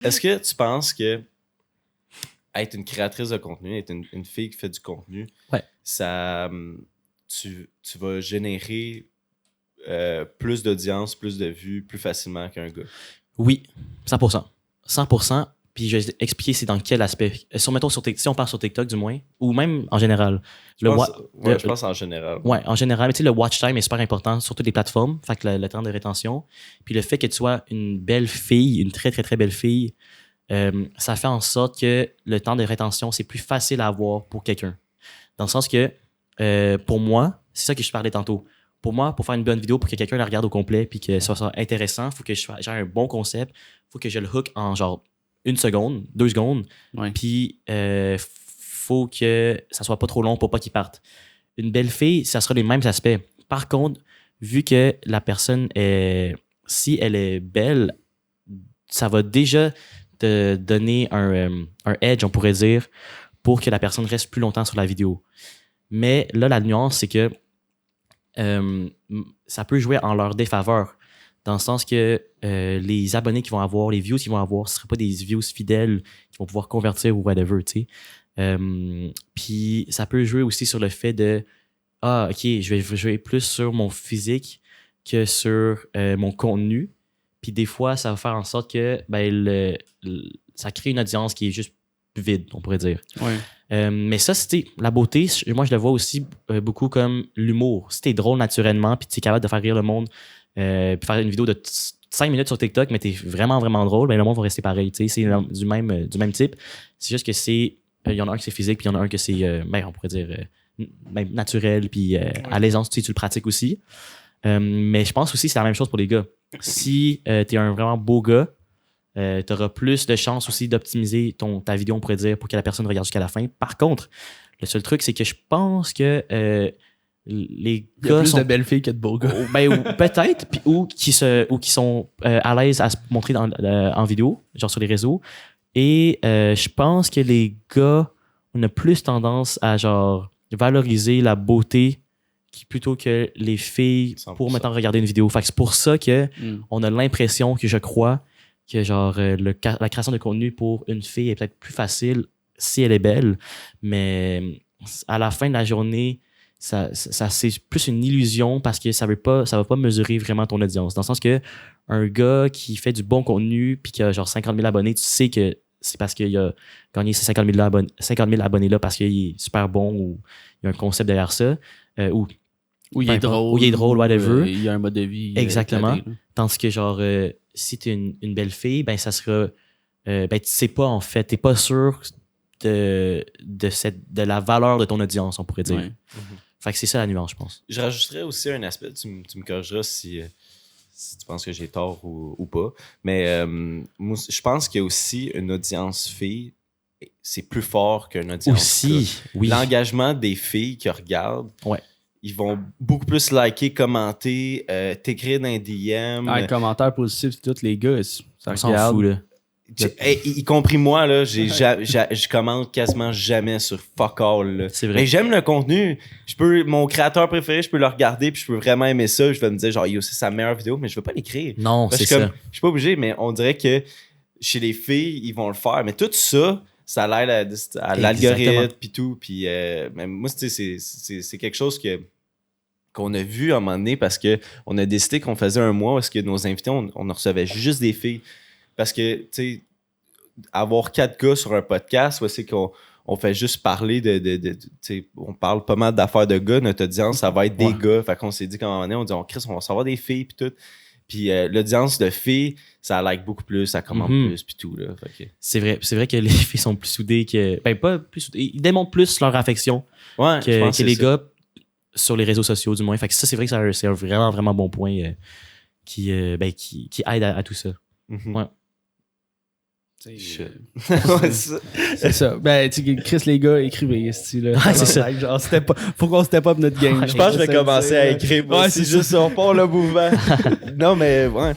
Est-ce que tu penses que être une créatrice de contenu, être une fille qui fait du contenu, ça, tu vas générer plus d'audience, plus de vues, plus facilement qu'un gars? Oui, 100%. 100%. Puis je vais expliquer c'est dans quel aspect. Si on part sur TikTok du moins, ou même en général. Je pense en général. Ouais, en général. Mais tu sais, le watch time est super important sur toutes les plateformes. Fait que le temps de rétention. Puis le fait que tu sois une belle fille, une très, très, très belle fille, ça fait en sorte que le temps de rétention, c'est plus facile à avoir pour quelqu'un. Dans le sens que, pour moi, c'est ça que je parlais tantôt. Pour moi, pour faire une bonne vidéo, pour que quelqu'un la regarde au complet puis que ça soit intéressant, il faut que j'ai un bon concept. Il faut que je le hook en genre 1 seconde, 2 secondes. Ouais. Puis, faut que ça soit pas trop long pour pas qu'il parte. Une belle fille, ça sera les mêmes aspects. Par contre, vu que la personne si elle est belle, ça va déjà te donner un edge, on pourrait dire, pour que la personne reste plus longtemps sur la vidéo. Mais là, la nuance, c'est que ça peut jouer en leur défaveur. Dans le sens que les abonnés qu'ils vont avoir, les views qu'ils vont avoir, ce ne seraient pas des views fidèles qui vont pouvoir convertir ou whatever, tu sais. Puis ça peut jouer aussi sur le fait de OK, je vais jouer plus sur mon physique que sur mon contenu. Puis des fois, ça va faire en sorte que ça crée une audience qui est juste vide, on pourrait dire. Ouais. Mais ça, c'était la beauté. Moi, je le vois aussi beaucoup comme l'humour. Si t'es drôle naturellement, puis t'es capable de faire rire le monde, puis faire une vidéo de 5 minutes sur TikTok, mais t'es vraiment, vraiment drôle, ben le monde va rester pareil. C'est du même type. C'est juste que il y en a un qui c'est physique, puis il y en a un que c'est, on pourrait dire, même naturel, puis à l'aisance, tu le pratiques aussi. Mais je pense aussi que c'est la même chose pour les gars. Si t'es un vraiment beau gars, tu auras plus de chances aussi d'optimiser ta vidéo, on pourrait dire, pour que la personne regarde jusqu'à la fin. Par contre, le seul truc, c'est que je pense que les gars. Il y a plus de belles filles que de beaux gars. Ou peut-être, ou qui sont à l'aise à se montrer en vidéo, genre sur les réseaux. Et je pense que les gars, on a plus tendance à genre valoriser la beauté plutôt que les filles 100%. Pour maintenant regarder une vidéo. Fait que c'est pour ça que on a l'impression que je crois que genre la création de contenu pour une fille est peut-être plus facile si elle est belle, mais à la fin de la journée, ça c'est plus une illusion parce que ça va pas mesurer vraiment ton audience. Dans le sens que un gars qui fait du bon contenu puis qui a genre 50 000 abonnés, tu sais que c'est parce qu'il a gagné ces 50 000 abonnés-là parce qu'il est super bon ou il y a un concept derrière ça. Ou il est drôle, whatever. Il y a un mode de vie. Exactement. Tandis que genre, si t'es une belle fille, ben ça sera... tu sais pas en fait, t'es pas sûr de la valeur de ton audience, on pourrait dire. Ouais. Fait que c'est ça la nuance, je pense. Je rajouterais aussi un aspect, tu me corrigeras si tu penses que j'ai tort ou pas, mais moi, je pense qu'il y a aussi une audience fille, c'est plus fort qu'une audience aussi, oui. L'engagement des filles qui regardent, ils vont beaucoup plus liker, commenter, t'écrire dans un DM. Un commentaire positif, c'est tous les gars, ça s'en fout, là. Y compris moi, là, je commente quasiment jamais sur fuck all. Là. C'est vrai. Mais j'aime le contenu. Mon créateur préféré, je peux le regarder puis je peux vraiment aimer ça. Je vais me dire, genre, yo, c'est sa meilleure vidéo, mais je veux pas l'écrire. Non, c'est ça. Je suis pas obligé, mais on dirait que chez les filles, ils vont le faire. Mais tout ça, ça l'aide à l'algorithme puis tout. Puis moi, c'est quelque chose qu'on a vu à un moment donné parce qu'on a décidé qu'on faisait un mois parce que nos invités, on recevait juste des filles. Parce que, tu sais, avoir 4 gars sur un podcast, c'est qu'on fait juste parler tu sais, on parle pas mal d'affaires de gars. Notre audience, ça va être des gars. Fait qu'on s'est dit qu'à un moment donné, on dit, on va savoir des filles puis tout. Puis l'audience de filles, ça like beaucoup plus, ça commente plus puis tout. Là. C'est vrai que les filles sont plus soudées que... Ben, pas plus soudées. Ils démontrent plus leur affection que les gars sur les réseaux sociaux, du moins. Fait que ça, c'est vrai que c'est un vraiment, vraiment bon point qui aide à tout ça. Ouais. C'est ça. Ben, Chris, les gars, écrivez. C'est ça. Genre, faut qu'on step up notre game. Je pense que je vais commencer à écrire. Moi, c'est juste on part le mouvement. Non, mais ouais.